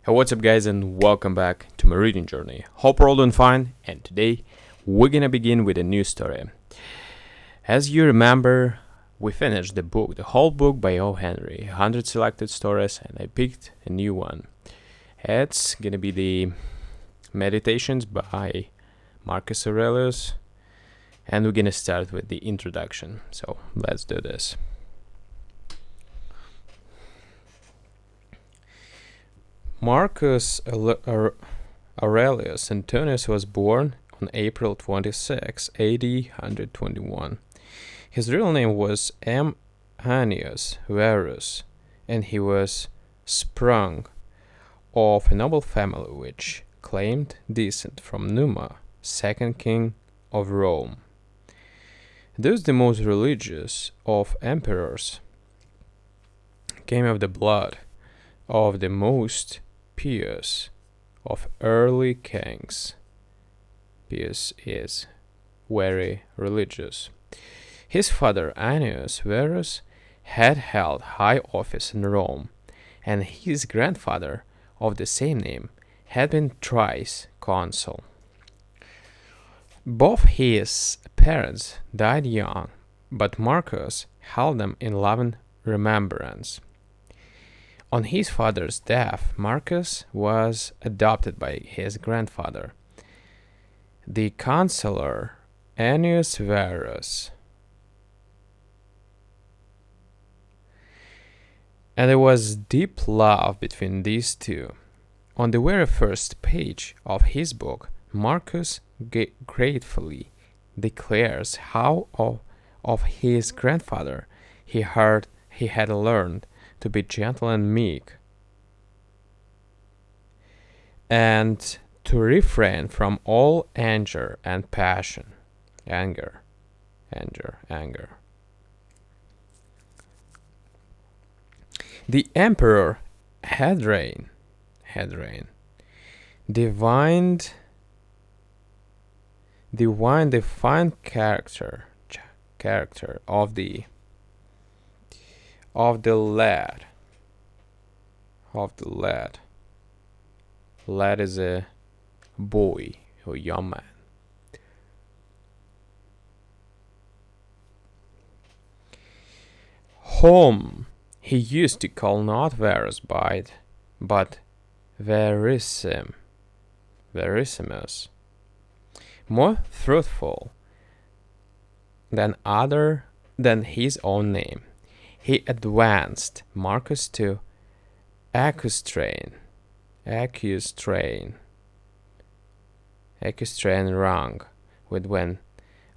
Hey, what's up, guys, and welcome back to my reading journey. Hope we're all doing fine, and today we're gonna begin with a new story. As you remember, we finished the whole book by O. Henry, 100 selected stories, and I picked a new one. It's gonna be the Meditations by Marcus Aurelius, and we're gonna start with the introduction. So let's do this. Marcus Aurelius Antonius was born on April 26, AD 121. His real name was M. Annius Verus, and he was sprung of a noble family which claimed descent from Numa, second king of Rome. Thus the most religious of emperors came of the blood of the most pious of early kings. Pious is very religious. His father Annius Verus had held high office in Rome, and his grandfather of the same name had been thrice consul. Both his parents died young, but Marcus held them in loving remembrance. On his father's death, Marcus was adopted by his grandfather, the consular Annius Verus, and there was deep love between these two. On the very first page of his book, Marcus gratefully declares how of his grandfather he had learned to be gentle and meek, and to refrain from all anger and passion. Anger. The emperor Hadrian divined the fine character of the lad. Lad is a boy or young man. Whom he used to call not Verus but Verissimus, more fruitful than his own name. He advanced Marcus to equestrian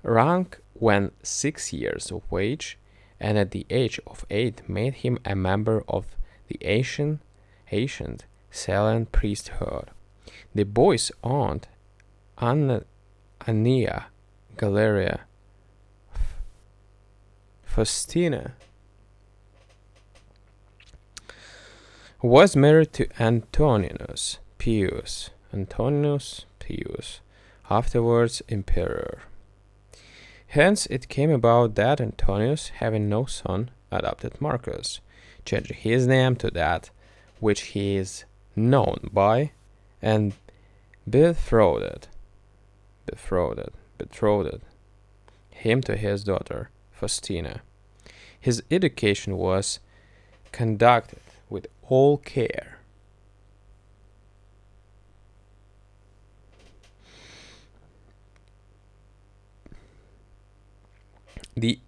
rank when 6 years of age, and at the age of 8 made him a member of the ancient Salian priesthood. The boy's aunt, Annia Galeria Faustina, was married to Antoninus Pius, afterwards emperor. Hence it came about that Antonius, having no son, adopted Marcus, changing his name to that which he is known by, and betrothed him to his daughter Faustina. His education was conducted with all care. The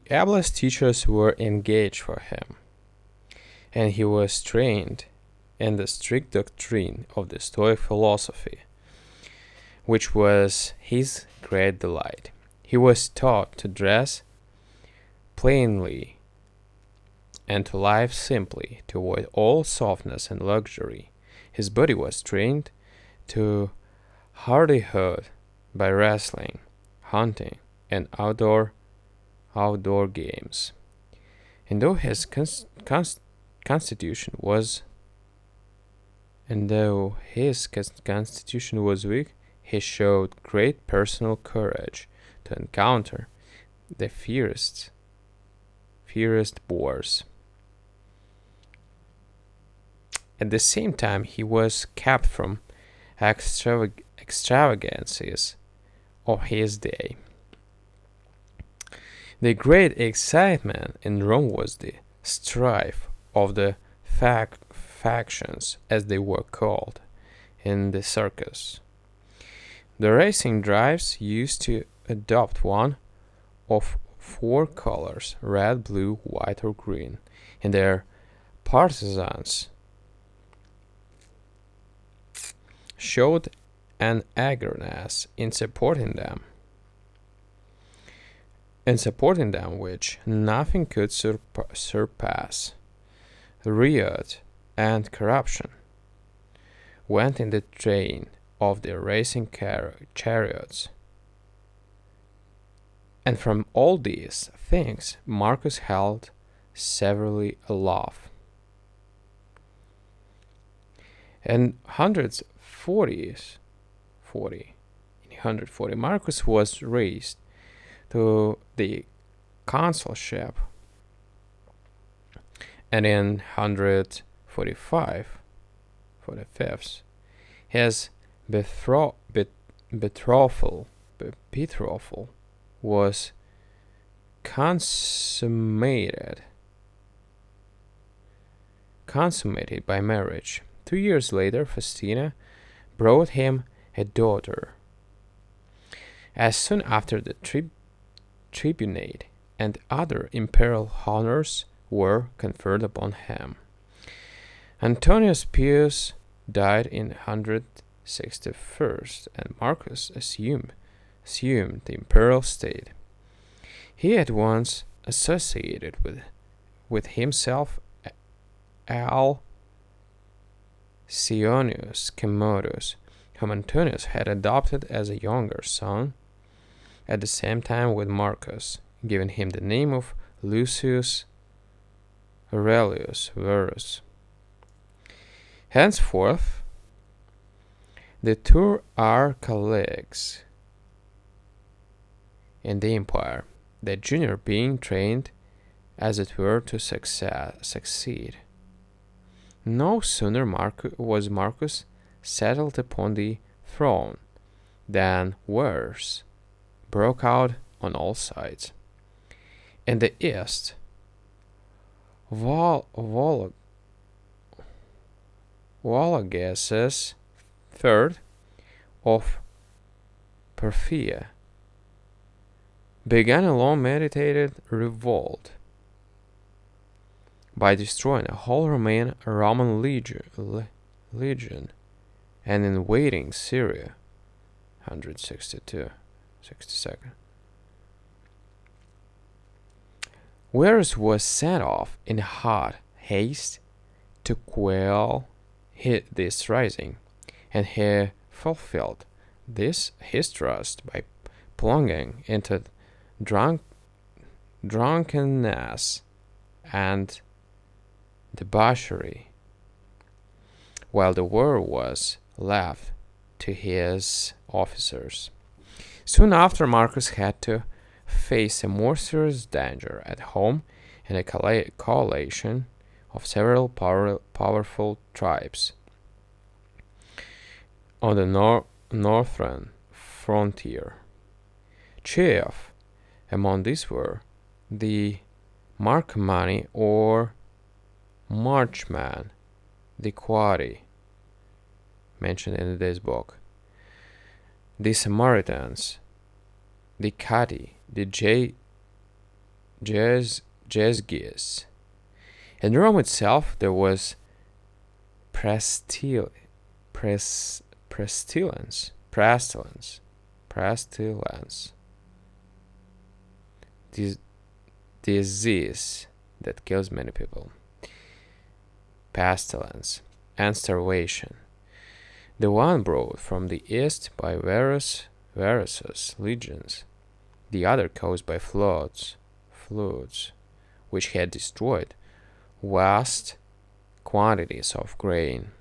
ablest teachers were engaged for him, and he was trained in the strict doctrine of the Stoic philosophy, which was his great delight. He was taught to dress plainly and to live simply, to avoid all softness and luxury. His body was trained to hardihood by wrestling, hunting, and outdoor games. And though his constitution was and though his constitution was weak, he showed great personal courage to encounter the fiercest wars. At the same time, he was kept from extravagances of his day. The great excitement in Rome was the strife of the factions, as they were called, in the circus. The racing drives used to adopt one of four colors: red, blue, white, or green, and their partisans showed an eagerness in supporting them, which nothing could surpass. Riot and corruption went in the train of the racing chariots. And from all these things Marcus held severely aloof. In 140, Marcus was raised to the consulship, and in 145, his betrothal was consummated by marriage. 2 years later, Faustina brought him a daughter. As soon after, the tribunate and other imperial honors were conferred upon him. Antonius Pius died in 161, and Marcus assumed the imperial state. He at once associated with himself Alcyoneus Commodus, whom Antonius had adopted as a younger son, at the same time with Marcus, giving him the name of Lucius Aurelius Verus. Henceforth, the two are colleagues in the empire, the junior being trained, as it were, to succeed. No sooner was Marcus settled upon the throne than wars broke out on all sides. In the east, Vologeses III of Parthia began a long-meditated revolt by destroying a whole Roman legion and invading Syria. 162. Verus was sent off in hot haste to quell this rising, and he fulfilled his trust by plunging into drunkenness and debauchery, while the war was left to his officers. Soon after, Marcus had to face a more serious danger at home and a coalition of several powerful tribes on the northern frontier. Chief among these were the Marcomanni or Marchmen, the Quadi, mentioned in this book, the Samaritans, the Catti, the Jesgies. In Rome itself, there was pestilence, disease that kills many people, pestilence, and starvation. The one brought from the east by Verus's legions, the other caused by floods, which had destroyed vast quantities of grain.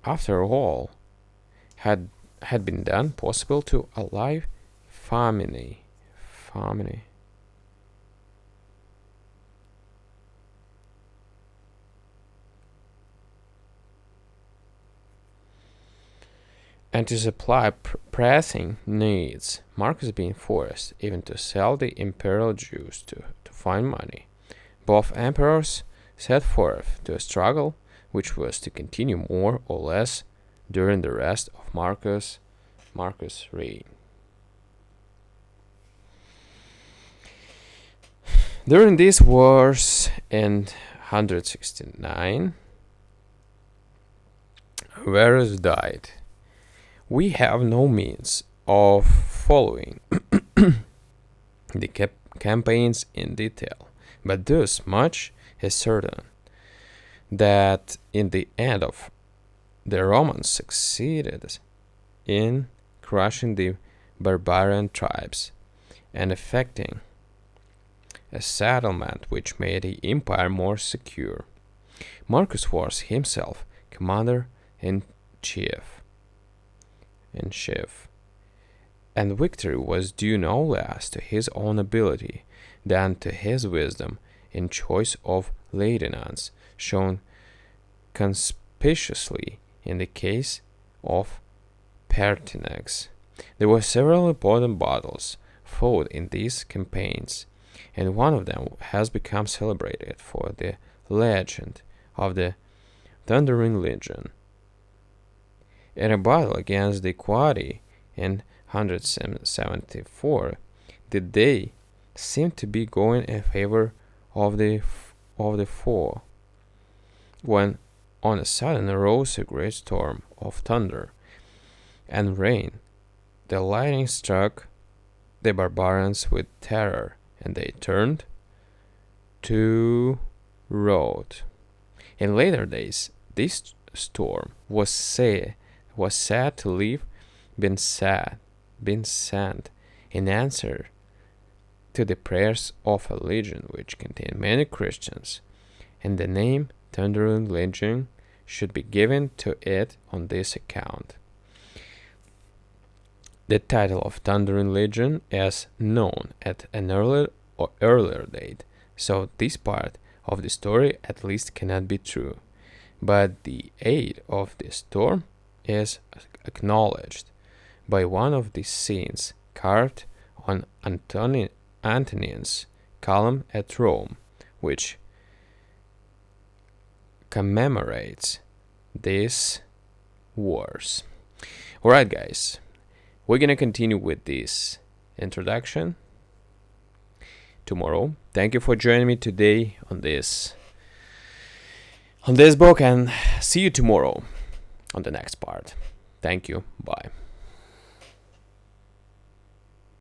after all had been done possible to allay famine, and to supply pressing needs, Marcus being forced even to sell the imperial Jews to find money. Both emperors set forth to a struggle which was to continue more or less during the rest of Marcus' reign. During these wars in 169, Varus died. We have no means of following the campaigns in detail, but thus much is certain, that in the end of the Romans succeeded in crushing the barbarian tribes and effecting a settlement which made the empire more secure. Marcus was himself commander-in-chief, and victory was due no less to his own ability than to his wisdom in choice of lieutenants, shown conspicuously in the case of Pertinax. There were several important battles fought in these campaigns, and one of them has become celebrated for the legend of the Thundering Legion. In a battle against the Quadi in 174, the day seemed to be going in favor of the foe, when on a sudden arose a great storm of thunder and rain. The lightning struck the barbarians with terror, and they turned to rout. In later days, this storm was said to leave been sent in answer to the prayers of a legion which contained many Christians, and the name Thundering Legion should be given to it on this account. The title of Thundering Legion is known at an earlier date, so this part of the story at least cannot be true, but the aid of the storm is acknowledged by one of the scenes carved on Antonian's column at Rome, which commemorates these wars. Alright guys, we're gonna continue with this introduction tomorrow. Thank you for joining me today on this book, and see you tomorrow on the next part. Thank you. Bye.